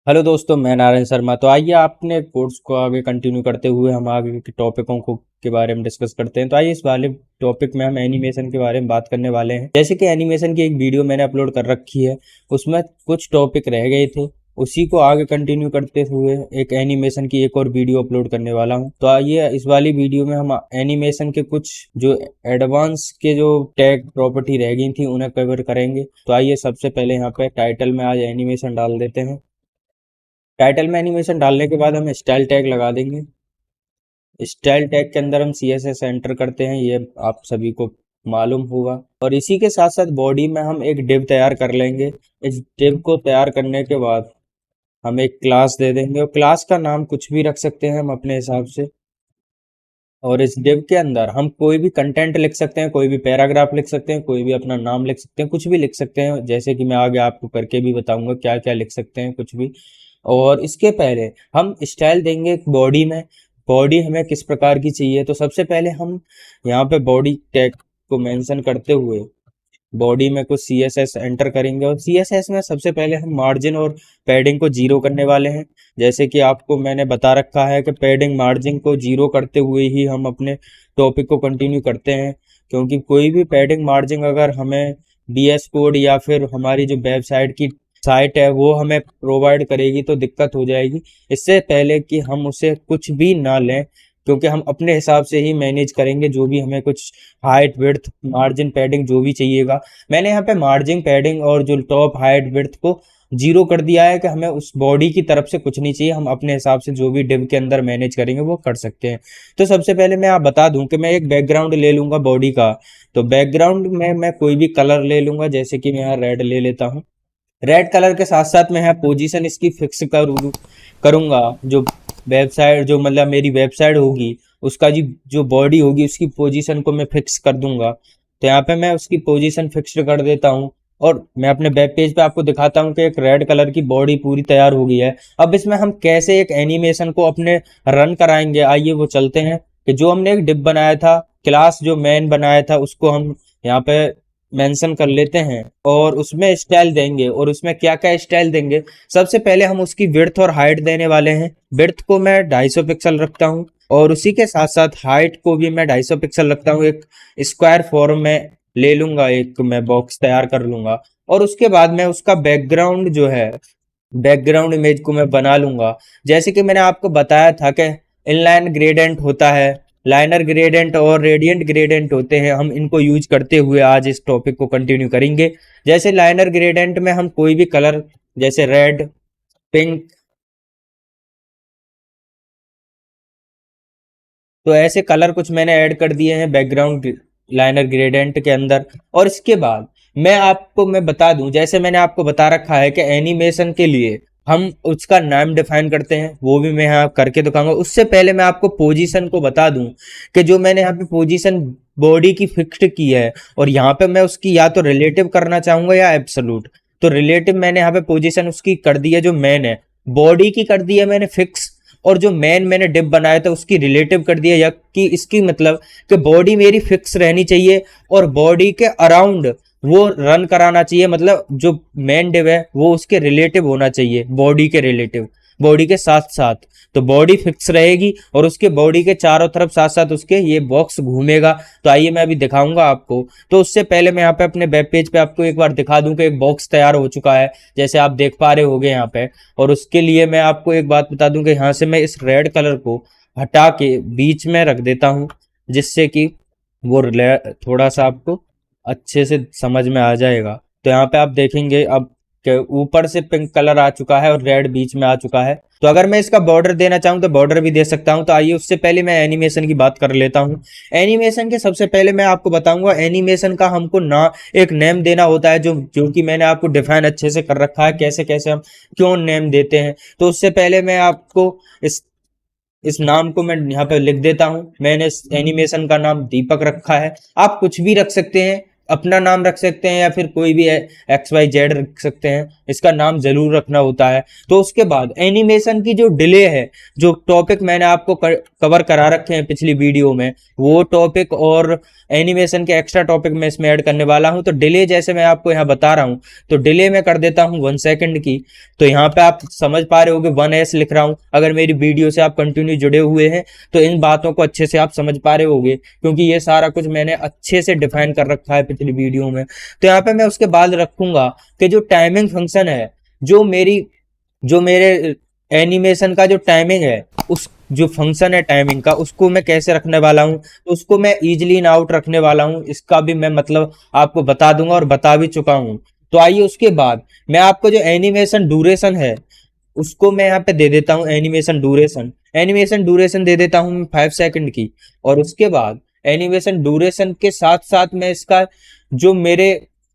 Hello दोस्तों, मैं नारायण शर्मा। तो आइए आपने कोर्स को आगे कंटिन्यू करते हुए हम आगे के टॉपिकों को के बारे में डिस्कस करते हैं। तो आइए इस वाले टॉपिक में हम एनिमेशन के बारे में बात करने वाले हैं। जैसे कि एनिमेशन की एक वीडियो मैंने अपलोड कर रखी है, उसमें कुछ टॉपिक रह गए थे, उसी को आगे कंटिन्यू करते हुए एक एनिमेशन की एक और वीडियो अपलोड करने वाला हूं। तो आइए इस वाली वीडियो में हम एनिमेशन के कुछ जो एडवांस के जो टैग प्रॉपर्टी रह गई थी उन्हें कवर करेंगे। तो आइए सबसे पहले यहाँ पे टाइटल में आज एनिमेशन डाल देते हैं। टाइटल में एनिमेशन डालने के बाद हम स्टाइल टैग लगा देंगे। स्टाइल टैग के अंदर हम CSS एंटर करते हैं, ये आप सभी को मालूम होगा। और इसी के साथ साथ बॉडी में हम एक डिव तैयार कर लेंगे। इस डिव को तैयार करने के बाद हम एक क्लास दे देंगे और क्लास का नाम कुछ भी रख सकते हैं हम अपने हिसाब से। और इस डिव के अंदर हम कोई भी कंटेंट लिख सकते हैं, कोई भी पैराग्राफ लिख सकते हैं, कोई भी अपना नाम लिख सकते हैं, कुछ भी लिख सकते हैं, जैसे कि मैं आगे आपको करके भी बताऊंगा क्या क्या लिख सकते हैं, कुछ भी। और इसके पहले हम स्टाइल देंगे बॉडी में। बॉडी हमें किस प्रकार की चाहिए, तो सबसे पहले हम यहाँ पे बॉडी टैग को मेंशन करते हुए बॉडी में कुछ CSS एंटर करेंगे। और CSS में सबसे पहले हम मार्जिन और पैडिंग को जीरो करने वाले हैं। जैसे कि आपको मैंने बता रखा है कि पैडिंग मार्जिन को जीरो करते हुए ही हम अपने टॉपिक को कंटिन्यू करते हैं, क्योंकि कोई भी पैडिंग मार्जिन अगर हमें VS कोड या फिर हमारी जो वेबसाइट की साइट है वो हमें प्रोवाइड करेगी तो दिक्कत हो जाएगी। इससे पहले कि हम उसे कुछ भी ना लें, क्योंकि हम अपने हिसाब से ही मैनेज करेंगे जो भी हमें कुछ हाइट विड्थ मार्जिन पैडिंग जो भी चाहिएगा। मैंने यहाँ पे मार्जिन पैडिंग और जो टॉप हाइट विड्थ को जीरो कर दिया है कि हमें उस बॉडी की तरफ से कुछ नहीं चाहिए, हम अपने हिसाब से जो भी डिव के अंदर मैनेज करेंगे वो कर सकते हैं। तो सबसे पहले मैं आप बता दूं कि मैं एक बैकग्राउंड ले लूंगा बॉडी का। तो बैकग्राउंड में मैं कोई भी कलर ले लूंगा, जैसे कि मैं यहाँ रेड ले लेता हूँ। रेड कलर के साथ साथ मैं यहाँ पोजीशन इसकी फिक्स करूंगा। जो वेबसाइट जो मतलब मेरी वेबसाइट होगी उसका जी जो बॉडी होगी उसकी पोजीशन को मैं फिक्स कर दूंगा। तो यहाँ पे मैं उसकी पोजीशन फिक्स कर देता हूँ और मैं अपने वेब पेज पे आपको दिखाता हूँ कि एक रेड कलर की बॉडी पूरी तैयार हो गई है। अब इसमें हम कैसे एक एनिमेशन को अपने रन कराएंगे, आइए वो चलते हैं। कि जो हमने एक डिप बनाया था, क्लास जो मैन बनाया था, उसको हम यहाँ पे मेंशन कर लेते हैं और उसमें स्टाइल देंगे। और उसमें क्या क्या स्टाइल देंगे, सबसे पहले हम उसकी विड्थ और हाइट देने वाले हैं। विड्थ को मैं 250 पिक्सल रखता हूँ और उसी के साथ साथ हाइट को भी मैं 250 पिक्सल रखता हूँ। एक स्क्वायर फॉर्म में ले लूंगा, एक मैं बॉक्स तैयार कर लूंगा। और उसके बाद मैं उसका बैकग्राउंड जो है, बैकग्राउंड इमेज को मैं बना लूंगा। जैसे कि मैंने आपको बताया था कि इनलाइन ग्रेडेंट होता है, लाइनर ग्रेडेंट और रेडियंट ग्रेडेंट होते हैं। हम इनको यूज करते हुए आज इस टॉपिक को कंटिन्यू करेंगे। जैसे लाइनर ग्रेडेंट में हम कोई भी कलर, जैसे रेड, पिंक, तो ऐसे कलर कुछ मैंने ऐड कर दिए हैं बैकग्राउंड लाइनर ग्रेडेंट के अंदर। और इसके बाद मैं बता दूं, जैसे मैंने आपको बता रखा है कि एनिमेशन के लिए हम उसका नाम डिफाइन करते हैं, वो भी मैं यहाँ करके दिखाऊंगा। उससे पहले मैं आपको पोजीशन को बता दूं कि जो मैंने यहाँ पे पोजीशन बॉडी की फिक्स्ड की है और यहाँ पे मैं उसकी या तो रिलेटिव करना चाहूंगा या एब्सोल्यूट। तो रिलेटिव मैंने यहाँ पे पोजीशन उसकी कर दी है, जो मैन है बॉडी की कर दी है मैंने फिक्स। और जो मैंने डिप बनाया था उसकी रिलेटिव कर दिया, या कि इसकी मतलब कि बॉडी मेरी फिक्स रहनी चाहिए और बॉडी के अराउंड वो रन कराना चाहिए। मतलब जो मेन डिव है वो उसके रिलेटिव होना चाहिए, बॉडी के रिलेटिव, बॉडी के साथ साथ। तो बॉडी फिक्स रहेगी और उसके बॉडी के चारों तरफ साथ साथ उसके ये बॉक्स घूमेगा। तो आइए मैं अभी दिखाऊंगा आपको। तो उससे पहले मैं यहाँ पे अपने वेब पेज पे आपको एक बार दिखा दूं कि एक बॉक्स तैयार हो चुका है, जैसे आप देख पा रहे होगे यहाँ पे। और उसके लिए मैं आपको एक बात बता दूं कि यहाँ से मैं इस रेड कलर को हटा के बीच में रख देता हूँ, जिससे कि वो थोड़ा सा आपको अच्छे से समझ में आ जाएगा। तो यहाँ पे आप देखेंगे अब कि ऊपर से पिंक कलर आ चुका है और रेड बीच में आ चुका है। तो अगर मैं इसका बॉर्डर देना चाहूँ तो बॉर्डर भी दे सकता हूँ। तो आइए उससे पहले मैं एनिमेशन की बात कर लेता हूँ। एनिमेशन के सबसे पहले मैं आपको बताऊंगा, एनिमेशन का हमको ना एक नेम देना होता है, जो जो कि मैंने आपको डिफाइन अच्छे से कर रखा है, कैसे कैसे हम क्यों नेम देते हैं। तो उससे पहले मैं आपको इस इस नाम को मैं यहाँ पे लिख देता हूँ। मैंने इस एनिमेशन का नाम दीपक रखा है, आप कुछ भी रख सकते हैं। अपना नाम रख सकते हैं या फिर कोई भी XYZ रख सकते हैं, इसका नाम जरूर रखना होता है। तो उसके बाद एनिमेशन की जो डिले है, जो टॉपिक मैंने आपको कवर करा रखे हैं पिछली वीडियो में, वो टॉपिक और एनिमेशन के एक्स्ट्रा टॉपिक मैं इसमें ऐड करने वाला हूं। तो डिले जैसे मैं आपको यहाँ बता रहा हूं, तो डिले में कर देता हूं 1 सेकंड की। तो यहाँ पे आप समझ पा रहे होगे 1s लिख रहा हूं। अगर मेरी वीडियो से आप कंटिन्यू जुड़े हुए हैं तो इन बातों को अच्छे से आप समझ पा रहे होगे, क्योंकि ये सारा कुछ मैंने अच्छे से डिफाइन कर रखा है पिछली वीडियो में। तो यहाँ पे मैं उसके बाद रखूंगा कि जो टाइमिंग फंक्शन है, जो मेरे एनिमेशन का जो टाइमिंग है, उस जो फंक्शन है टाइमिंग का, उसको मैं कैसे रखने वाला हूँ, तो उसको मैं इजिली इन आउट रखने वाला हूँ। इसका भी मैं मतलब आपको बता दूंगा और बता भी चुका हूँ। तो आइए उसके बाद मैं आपको जो एनिमेशन ड्यूरेशन है उसको मैं यहाँ पे दे देता हूँ। एनिमेशन ड्यूरेशन दे देता हूँ 5 सेकंड की। और उसके बाद एनिमेशन ड्यूरेशन के साथ साथ मैं इसका जो मेरे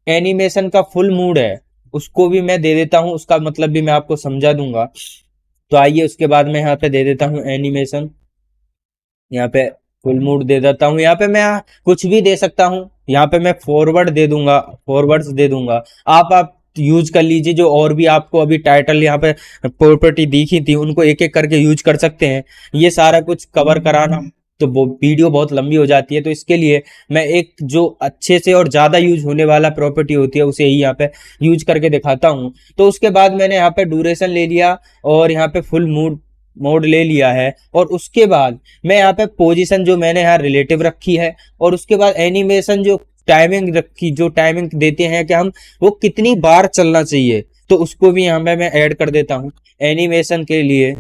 एनिमेशन का फुल मूड है उसको भी मैं दे देता हूँ, उसका मतलब भी मैं आपको समझा दूंगा। तो आइए उसके बाद मैं यहाँ पे दे देता हूँ एनिमेशन, यहाँ पे फुल मूड दे देता हूँ। यहाँ पे मैं कुछ भी दे सकता हूँ, यहाँ पे मैं फॉरवर्ड्स दे दूंगा। आप यूज कर लीजिए, जो और भी आपको अभी टाइटल यहाँ पे प्रॉपर्टी दिखी थी उनको एक एक करके यूज कर सकते हैं। ये सारा कुछ कवर कराना तो वो वीडियो बहुत लंबी हो जाती है, तो इसके लिए मैं एक जो अच्छे से और ज्यादा यूज होने वाला प्रॉपर्टी होती है उसे ही यहाँ पे यूज करके दिखाता हूँ। तो उसके बाद मैंने यहाँ पे ड्यूरेशन ले लिया और यहाँ पे फुल मोड ले लिया है। और उसके बाद मैं यहाँ पे पोजीशन जो मैंने यहाँ रिलेटिव रखी है, और उसके बाद एनिमेशन जो टाइमिंग रखी, जो टाइमिंग देते हैं कि हम वो कितनी बार चलना चाहिए, तो उसको भी यहाँ पे मैं ऐड कर देता हूँ एनिमेशन के लिए।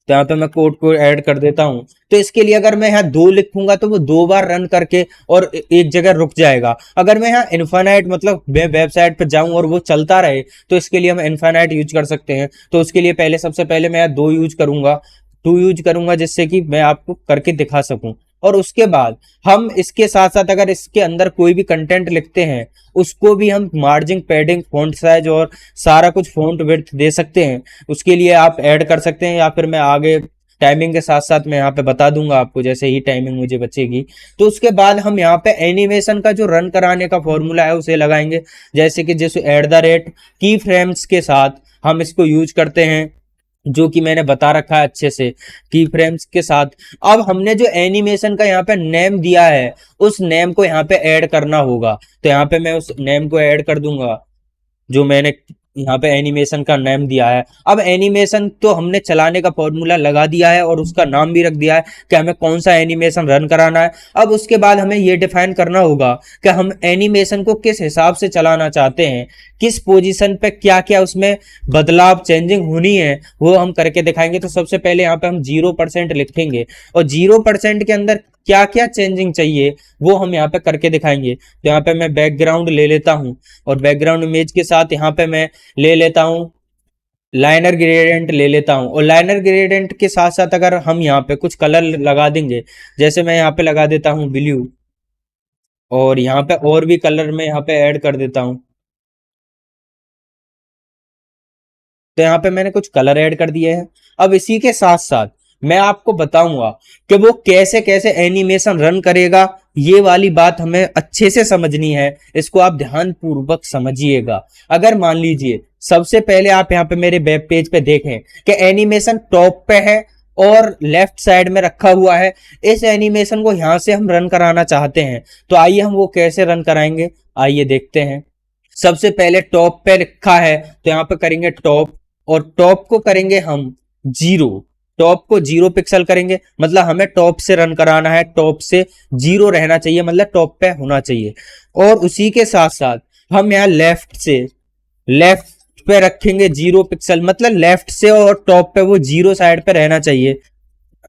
तो यहाँ पे मैं कोड को ऐड कर देता हूँ। तो इसके लिए अगर मैं यहाँ 2 लिखूंगा तो वो 2 बार रन करके और एक जगह रुक जाएगा। अगर मैं यहाँ इन्फानाइट मतलब वेबसाइट पर जाऊं और वो चलता रहे, तो इसके लिए हम इन्फानाइट यूज कर सकते हैं। तो उसके लिए सबसे पहले मैं यहाँ 2 यूज करूंगा जिससे कि मैं आपको करके दिखा सकूं। और उसके बाद हम इसके साथ साथ अगर इसके अंदर कोई भी कंटेंट लिखते हैं उसको भी हम मार्जिन, पैडिंग, फॉन्ट साइज और सारा कुछ फॉन्ट विड्थ दे सकते हैं। उसके लिए आप ऐड कर सकते हैं, या फिर मैं आगे टाइमिंग के साथ साथ मैं यहाँ पे बता दूंगा आपको जैसे ही टाइमिंग मुझे बचेगी। तो उसके बाद हम यहाँ पे एनिमेशन का जो रन कराने का फॉर्मूला है उसे लगाएंगे, जैसे @ की फ्रेम्स के साथ हम इसको यूज करते हैं, जो कि मैंने बता रखा है अच्छे से की फ्रेम्स के साथ। अब हमने जो एनिमेशन का यहाँ पे नेम दिया है उस नेम को यहाँ पे ऐड करना होगा। तो यहाँ पे मैं उस नेम को ऐड कर दूंगा जो मैंने यहाँ पे एनिमेशन का नाम दिया है। अब एनिमेशन तो हमने चलाने का फॉर्मूला लगा दिया है और उसका नाम भी रख दिया है कि हमें कौन सा एनिमेशन रन कराना है। अब उसके बाद हमें ये डिफाइन करना होगा कि हम एनिमेशन को किस हिसाब से चलाना चाहते हैं, किस पोजीशन पे क्या क्या उसमें बदलाव, चेंजिंग होनी है, वो हम करके दिखाएंगे। तो सबसे पहले यहाँ पे हम 0% लिखेंगे और 0% के अंदर क्या क्या चेंजिंग चाहिए वो हम यहाँ पे करके दिखाएंगे। तो यहाँ पे मैं बैकग्राउंड ले लेता हूँ और बैकग्राउंड इमेज के साथ यहाँ पे मैं ले लेता हूँ लाइनर ग्रेडियंट ले लेता हूँ। और लाइनर ग्रेडियंट के साथ साथ अगर हम यहाँ पे कुछ कलर लगा देंगे, जैसे मैं यहाँ पे लगा देता हूँ ब्लू, और यहाँ पे और भी कलर मैं यहाँ पे ऐड कर देता हूँ। तो यहाँ पे मैंने कुछ कलर ऐड कर दिए हैं। अब इसी के साथ साथ मैं आपको बताऊंगा कि वो कैसे कैसे एनिमेशन रन करेगा। ये वाली बात हमें अच्छे से समझनी है, इसको आप ध्यान पूर्वक समझिएगा। अगर मान लीजिए सबसे पहले आप यहाँ पे मेरे वेब पेज पे देखें कि एनिमेशन टॉप पे है और लेफ्ट साइड में रखा हुआ है, इस एनिमेशन को यहां से हम रन कराना चाहते हैं। तो आइए हम वो कैसे रन कराएंगे, आइए देखते हैं। सबसे पहले टॉप पे लिखा है तो यहाँ पे करेंगे टॉप, और टॉप को करेंगे हम 0, टॉप को 0 पिक्सल करेंगे, मतलब हमें टॉप से रन कराना है, टॉप से 0 रहना चाहिए, मतलब टॉप पे होना चाहिए। और उसी के साथ साथ हम यहाँ लेफ्ट पे रखेंगे 0 पिक्सल, मतलब लेफ्ट से और टॉप पे वो 0 साइड पे रहना चाहिए,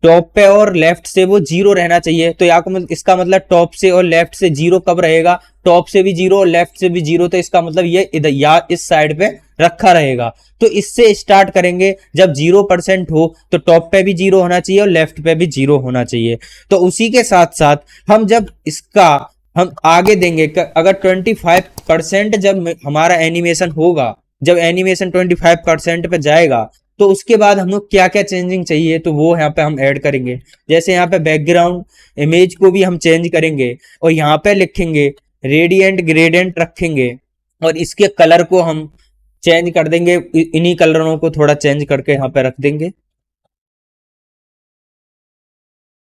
टॉप पे और लेफ्ट से वो 0 रहना चाहिए। तो यहाँ इसका मतलब टॉप से और लेफ्ट से 0 कब रहेगा, टॉप से भी 0 और लेफ्ट से भी 0, तो इसका मतलब ये इधर या इस साइड पे रखा रहेगा। तो इससे स्टार्ट करेंगे, जब 0% हो तो टॉप पे भी 0 होना चाहिए और लेफ्ट पे भी 0 होना चाहिए। तो उसी के साथ साथ हम जब इसका हम आगे देंगे, अगर 25% जब हमारा एनिमेशन होगा, जब एनिमेशन 25% पे जाएगा, तो उसके बाद हम लोग क्या क्या चेंजिंग चाहिए तो वो यहाँ पे हम ऐड करेंगे। जैसे यहाँ पे बैकग्राउंड इमेज को भी हम चेंज करेंगे और यहाँ पे लिखेंगे रेडियंट ग्रेडियंट रखेंगे और इसके कलर को हम चेंज कर देंगे, इन्हीं कलरों को थोड़ा चेंज करके यहाँ पे रख देंगे।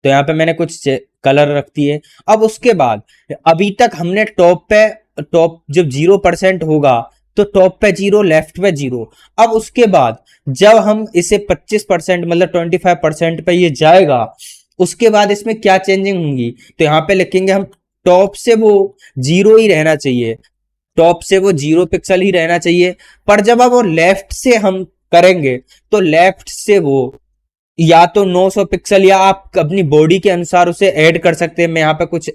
तो यहाँ पे मैंने कुछ कलर रख दिए। अब उसके बाद अभी तक हमने टॉप जब 0% होगा तो टॉप पे 0, लेफ्ट पे 0। अब उसके बाद जब हम इसे 25% मतलब 25% पे ये जाएगा, उसके बाद इसमें क्या चेंजिंग होंगी, तो यहाँ पे लिखेंगे हम टॉप से वो 0 ही रहना चाहिए, टॉप से वो 0 पिक्सल ही रहना चाहिए। पर जब अब वो लेफ्ट से हम करेंगे तो लेफ्ट से वो या तो 900 पिक्सल या आप अपनी बॉडी के अनुसार उसे ऐड कर सकते हैं। मैं यहाँ पे कुछ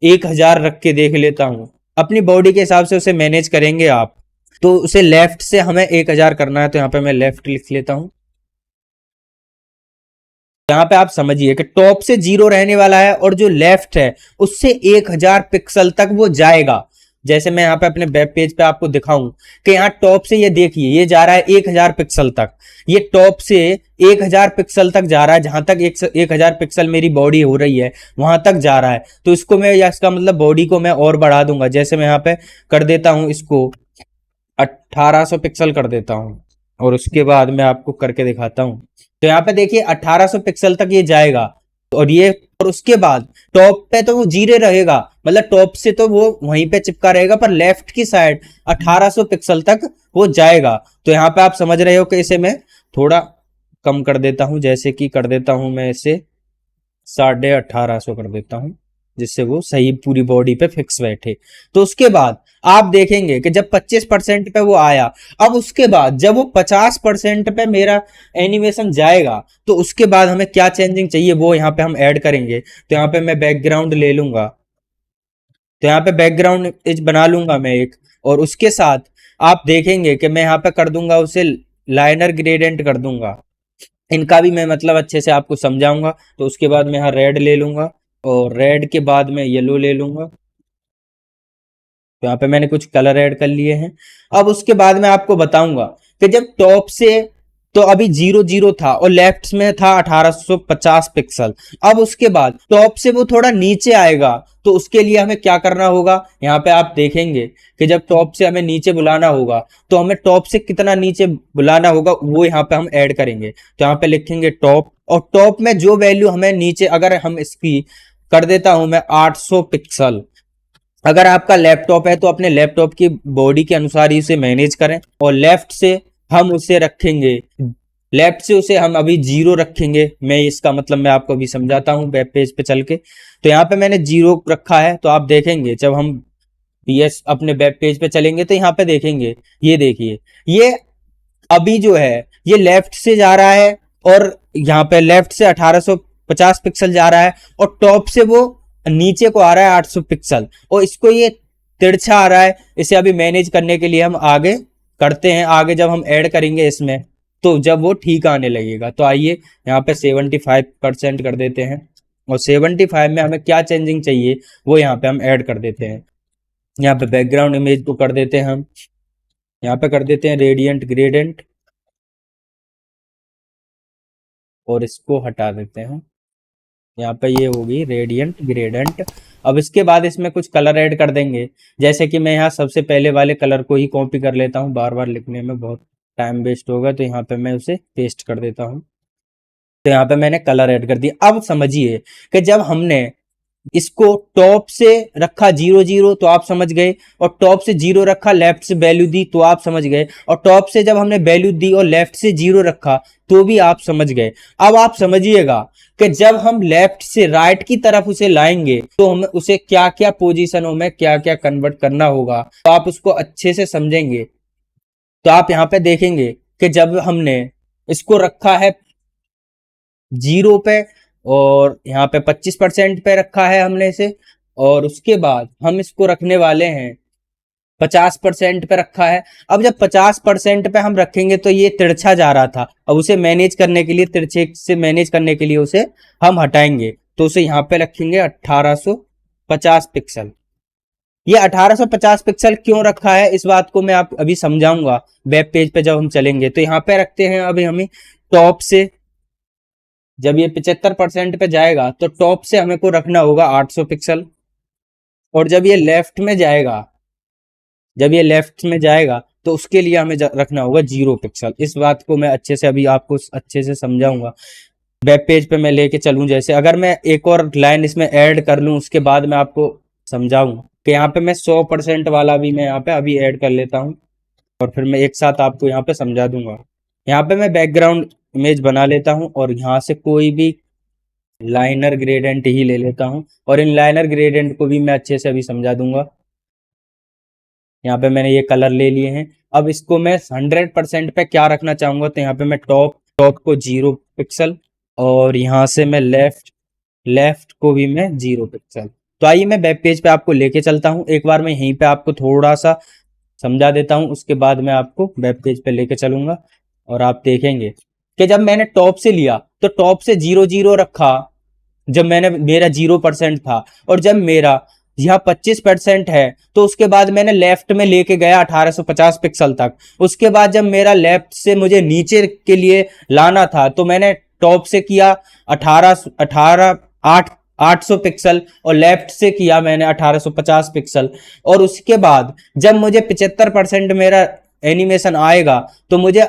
1000 रख के देख लेता हूँ, अपनी बॉडी के हिसाब से उसे मैनेज करेंगे आप। तो उसे लेफ्ट से हमें 1000 करना है, तो यहाँ पे मैं लेफ्ट लिख लेता हूँ। यहाँ पे आप समझिए कि टॉप से 0 रहने वाला है और जो लेफ्ट है उससे 1000 पिक्सल तक वो जाएगा। जैसे मैं यहाँ पे अपने वेब पेज पे आपको दिखाऊं कि यहाँ टॉप से ये देखिए ये जा रहा है 1000 पिक्सल तक, ये टॉप से 1000 पिक्सल तक जा रहा है, जहां तक 1000 पिक्सल मेरी बॉडी हो रही है वहां तक जा रहा है। तो इसको मैं, या इसका मतलब बॉडी को मैं और बढ़ा दूंगा। जैसे मैं यहाँ पे कर देता हूँ इसको 1800 पिक्सल कर देता हूँ और उसके बाद मैं आपको करके दिखाता हूँ। तो यहाँ पे देखिए 1800 पिक्सल तक ये जाएगा और ये, और उसके बाद टॉप पे तो वो 0 रहेगा, मतलब टॉप से तो वो वहीं पे चिपका रहेगा, पर लेफ्ट की साइड 1800 पिक्सल तक वो जाएगा। तो यहाँ पे आप समझ रहे हो कि इसे मैं थोड़ा कम कर देता हूँ, जैसे कि कर देता हूँ मैं इसे 1850 कर देता हूँ, जिससे वो सही पूरी बॉडी पे फिक्स बैठे। तो उसके बाद आप देखेंगे कि जब 25% पे वो आया, अब उसके बाद जब वो 50% पे मेरा एनिमेशन जाएगा तो उसके बाद हमें क्या चेंजिंग चाहिए वो यहाँ पे हम ऐड करेंगे। तो यहाँ पे मैं बैकग्राउंड ले लूंगा, तो यहाँ पे बैकग्राउंड इज बना लूंगा मैं एक, और उसके साथ आप देखेंगे कि मैं यहाँ पे कर दूंगा उसे लाइनर ग्रेडियंट कर दूंगा। इनका भी मैं मतलब अच्छे से आपको समझाऊंगा। तो उसके बाद मैं यहाँ रेड ले लूंगा और रेड के बाद मैं येलो ले लूंगा। तो यहाँ पे मैंने कुछ कलर ऐड कर लिए हैं। अब उसके बाद मैं आपको बताऊंगा कि जब टॉप से, तो अभी 0 0 था और लेफ्ट में था 1850 पिक्सल। अब उसके बाद टॉप से वो थोड़ा नीचे आएगा, तो उसके लिए हमें क्या करना होगा, यहाँ पे आप देखेंगे कि जब टॉप से हमें नीचे बुलाना होगा तो हमें टॉप से कितना नीचे बुलाना होगा वो यहाँ पे हम ऐड करेंगे। तो यहाँ पे लिखेंगे टॉप, और टॉप में जो वैल्यू हमें नीचे, अगर हम इसकी कर देता हूं मैं 800 पिक्सल। अगर आपका लैपटॉप है तो अपने लैपटॉप की बॉडी के अनुसार ही उसे मैनेज करें। और लेफ्ट से हम उसे रखेंगे, लेफ्ट से उसे हम अभी 0 रखेंगे। मैं इसका मतलब मैं आपको अभी समझाता हूँ वेब पेज पे चल के। तो यहाँ पे मैंने 0 रखा है, तो आप देखेंगे जब हम PS अपने वेब पेज पे चलेंगे तो यहाँ पे देखेंगे, ये देखिए ये अभी जो है ये लेफ्ट से जा रहा है और यहाँ पे लेफ्ट से 1850 पिक्सल जा रहा है और टॉप से वो नीचे को आ रहा है 800 पिक्सल, और इसको ये तिरछा आ रहा है। इसे अभी मैनेज करने के लिए हम आगे करते हैं, आगे जब हम ऐड करेंगे इसमें तो जब वो ठीक आने लगेगा। तो आइए यहाँ पे 75% कर देते हैं और 75 में हमें क्या चेंजिंग चाहिए वो यहाँ पे हम ऐड कर देते हैं। यहाँ पे बैकग्राउंड इमेज को कर देते हैं हम, यहाँ पे कर देते हैं रेडियंट ग्रेडियंट और इसको हटा देते हैं। यहाँ पे ये होगी रेडियंट ग्रेडियंट। अब इसके बाद इसमें कुछ कलर ऐड कर देंगे, जैसे कि मैं यहाँ सबसे पहले वाले कलर को ही कॉपी कर लेता हूँ, बार बार लिखने में बहुत टाइम वेस्ट होगा, तो यहाँ पे मैं उसे पेस्ट कर देता हूँ। तो यहाँ पे मैंने कलर ऐड कर दिया। अब समझिए कि जब हमने इसको टॉप से रखा 0 0 तो आप समझ गए, और टॉप से 0 रखा लेफ्ट से वैल्यू दी तो आप समझ गए, और टॉप से जब हमने वैल्यू दी और लेफ्ट से 0 रखा तो भी आप समझ गए। अब आप समझिएगा कि जब हम लेफ्ट से राइट की तरफ उसे लाएंगे तो हमें उसे क्या क्या पोजीशनों में क्या क्या कन्वर्ट करना होगा, तो आप उसको अच्छे से समझेंगे। तो आप यहाँ पे देखेंगे कि जब हमने इसको रखा है 0 पे और यहाँ पे 25% पे रखा है हमने इसे, और उसके बाद हम इसको रखने वाले हैं 50% पे रखा है। अब जब 50% पे हम रखेंगे तो ये तिरछा जा रहा था, अब उसे मैनेज करने के लिए, तिरछे से मैनेज करने के लिए उसे हम हटाएंगे, तो उसे यहाँ पे रखेंगे 1850 पिक्सल। ये 1850 पिक्सल क्यों रखा है इस बात को मैं आप अभी समझाऊंगा वेब पेज पे जब हम चलेंगे। तो यहाँ पे रखते हैं अभी हमें टॉप से, जब ये 75% पे जाएगा तो टॉप से हमें को रखना होगा 800 पिक्सल। और जब ये लेफ्ट में जाएगा, जब ये लेफ्ट में जाएगा तो उसके लिए हमें रखना होगा 0 पिक्सल। इस बात को मैं अच्छे से अभी आपको अच्छे से समझाऊंगा। वेब पेज पे मैं लेके चलूं, जैसे अगर मैं एक और लाइन इसमें ऐड कर लूं उसके बाद मैं आपको समझाऊं कि यहाँ पे मैं 100% वाला भी मैं यहाँ पे अभी ऐड कर लेता हूँ और फिर मैं एक साथ आपको यहाँ पे समझा दूंगा। यहाँ पे मैं बैकग्राउंड इमेज बना लेता हूँ और यहाँ से कोई भी लाइनर ग्रेडियंट ही ले लेता हूँ और इन लाइनर ग्रेडियंट को भी मैं अच्छे से अभी समझा दूंगा। यहाँ पे मैंने ये कलर ले लिए हैं। अब इसको मैं 100% पे क्या रखना चाहूंगा, तो यहाँ पे मैं टॉप को 0 पिक्सल और यहाँ से मैं लेफ्ट को भी मैं 0 पिक्सल। तो आइए मैं वेब पेज पे आपको लेके चलता हूँ। एक बार मैं यहीं पे आपको थोड़ा सा समझा देता हूँ, उसके बाद मैं आपको वेब पेज पे लेके चलूंगा और आप देखेंगे कि जब मैंने टॉप से लिया तो टॉप से 0 रखा जब मैंने, मेरा 0% था, और जब मेरा यहाँ 25% है तो उसके बाद मैंने लेफ्ट में लेके गया 1850 पिक्सल तक। उसके बाद जब मेरा लेफ्ट से मुझे नीचे के लिए लाना था तो मैंने टॉप से किया 800 पिक्सल और लेफ्ट से किया मैंने 1850 पिक्सल। और उसके बाद जब मुझे 75% मेरा एनिमेशन आएगा तो मुझे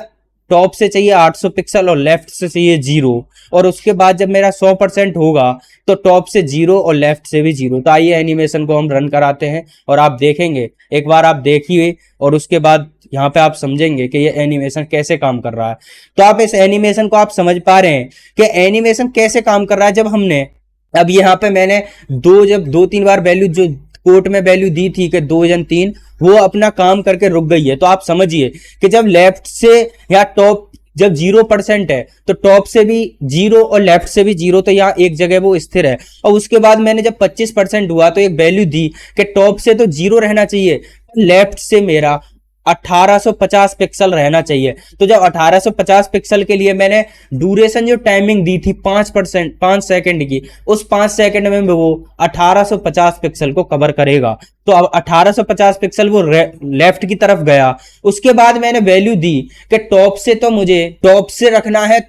टॉप से चाहिए 800 पिक्सल और लेफ्ट से चाहिए 0। और उसके बाद जब मेरा 100% होगा तो टॉप से 0 और लेफ्ट से भी 0। तो आइए एनिमेशन को हम रन कराते हैं और आप देखेंगे, एक बार आप देखिए और उसके बाद यहाँ पे आप समझेंगे कि ये एनिमेशन कैसे काम कर रहा है। तो आप इस एनिमेशन को आप समझ पा रहे हैं कि एनिमेशन कैसे काम कर रहा है। जब हमने अब यहाँ पे मैंने जब 2-3 बार वैल्यू जो कोर्ट में वैल्यू दी थी कि 2 वो अपना काम करके रुक गई है। तो आप समझिए कि जब लेफ्ट से या टॉप जब 0% है तो टॉप से भी 0 और लेफ्ट से भी 0, तो यहाँ एक जगह वो स्थिर है। और उसके बाद मैंने जब 25% हुआ तो एक वैल्यू दी कि टॉप से तो 0 रहना चाहिए, लेफ्ट से मेरा 1850 पिक्सल रहना चाहिए। तो जब 1850 पिक्सल के लिए मैंने ड्यूरेशन जो टाइमिंग दी थी 5 सेकंड की, उस 5 सेकंड में वो 1850 पिक्सल को कवर करेगा। तो अब 1850 पिक्सल वो लेफ्ट की तरफ गया। उसके बाद मैंने वैल्यू दी कि टॉप से तो मुझे टॉप से रखना है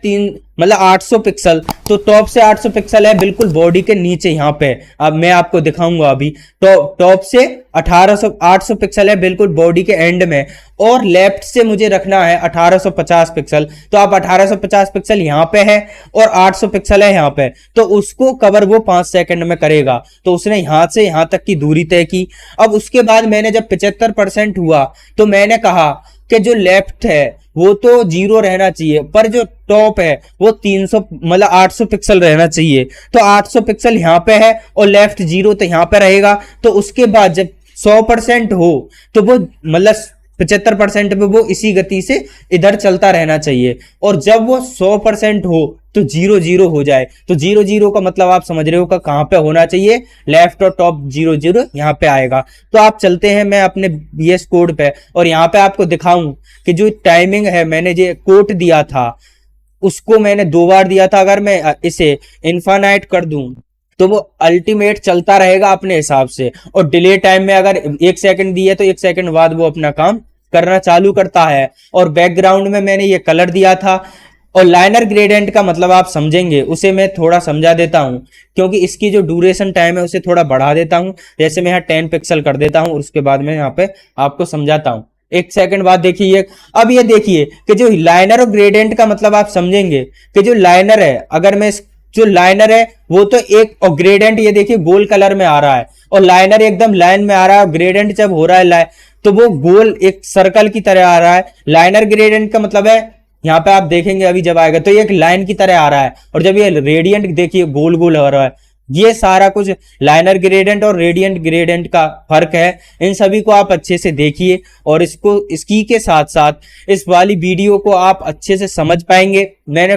800 पिक्सल। तो टॉप से 800 पिक्सल है बिल्कुल बॉडी के नीचे यहाँ पे। अब मैं आपको दिखाऊंगा अभी। टॉप से 800 पिक्सल है बिल्कुल बॉडी के एंड में और लेफ्ट से मुझे रखना है 1850 पिक्सल। तो आप 1850 पिक्सल यहाँ पे है और 800 पिक्सल है यहाँ पे, तो उसको कवर वो 5 सेकंड में करेगा। तो उसने यहां से यहां तक की दूरी तय की। अब उसके बाद मैंने जब 75% हुआ तो मैंने कहा कि जो लेफ्ट है वो तो 0 रहना चाहिए, पर जो टॉप है वो 800 पिक्सल रहना चाहिए। तो 800 पिक्सल यहाँ पे है और लेफ्ट 0 तो यहाँ पे रहेगा। तो उसके बाद जब 100% हो तो वो 75% पे वो इसी गति से इधर चलता रहना चाहिए। और जब वो 100% हो तो 0 हो जाए। तो 0 का मतलब आप समझ रहे हो का कहां पे होना चाहिए, लेफ्ट और टॉप 0 यहाँ पे आएगा। तो आप चलते हैं मैं अपने VS कोड पे और यहाँ पे आपको दिखाऊं कि जो टाइमिंग है मैंने जो कोड दिया था उसको मैंने 2 बार दिया था। अगर मैं इसे इन्फानाइट कर दूं तो वो अल्टीमेट चलता रहेगा अपने हिसाब से। और डिले टाइम में अगर 1 सेकंड दिए तो 1 सेकंड बाद वो अपना काम करना चालू करता है। और बैकग्राउंड में मैंने ये कलर दिया था। और लाइनर ग्रेडियंट का मतलब आप समझेंगे, उसे मैं थोड़ा समझा देता हूं क्योंकि इसकी जो ड्यूरेशन टाइम है उसे थोड़ा बढ़ा देता हूं। जैसे मैं यहाँ 10 पिक्सल कर देता हूं और उसके बाद मैं यहाँ पे आपको समझाता हूं। 1 सेकंड बाद देखिए। अब ये देखिए कि जो लाइनर और ग्रेडियंट का मतलब आप समझेंगे कि जो लाइनर है, अगर मैं जो लाइनर है वो तो एक, और ग्रेडियंट ये देखिए गोल कलर में आ रहा है और लाइनर एकदम लाइन में आ रहा है। ग्रेडियंट जब हो रहा है तो वो गोल एक सर्कल की तरह आ रहा है। लाइनर ग्रेडियंट का मतलब है, यहाँ पे आप देखेंगे अभी जब आएगा तो ये एक लाइन की तरह आ रहा है और जब ये रेडियंट देखिए गोल गोल हो रहा है। ये सारा कुछ लाइनर ग्रेडियंट और रेडियंट ग्रेडियंट का फर्क है। इन सभी को आप अच्छे से देखिए और इसकी के साथ साथ इस वाली वीडियो को आप अच्छे से समझ पाएंगे। मैंने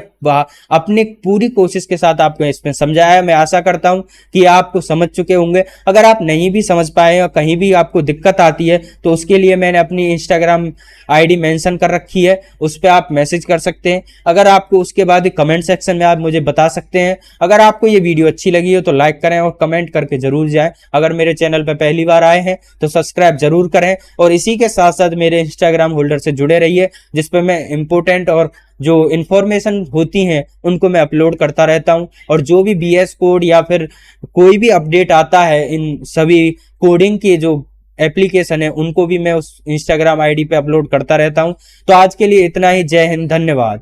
अपनी पूरी कोशिश के साथ आपको इसमें समझाया। मैं आशा करता हूं कि आपको समझ चुके होंगे। अगर आप नहीं भी समझ पाए और कहीं भी आपको दिक्कत आती है तो उसके लिए मैंने अपनी इंस्टाग्राम ID मेंशन कर रखी है, उस पर आप मैसेज कर सकते हैं। अगर आपको उसके बाद कमेंट सेक्शन में आप मुझे बता सकते हैं। अगर आपको ये वीडियो अच्छी लगी हो तो लाइक करें और कमेंट करके जरूर जाएं। अगर मेरे चैनल पर पहली बार आए हैं तो सब्सक्राइब जरूर करें और इसी के साथ साथ मेरे इंस्टाग्राम होल्डर से जुड़े रहिए जिस पर मैं इंपोर्टेंट और जो इन्फॉर्मेशन होती हैं उनको मैं अपलोड करता रहता हूं। और जो भी VS कोड या फिर कोई भी अपडेट आता है इन सभी कोडिंग के जो एप्लीकेशन है उनको भी मैं उस इंस्टाग्राम आईडी पे अपलोड करता रहता हूं। तो आज के लिए इतना ही। जय हिंद, धन्यवाद।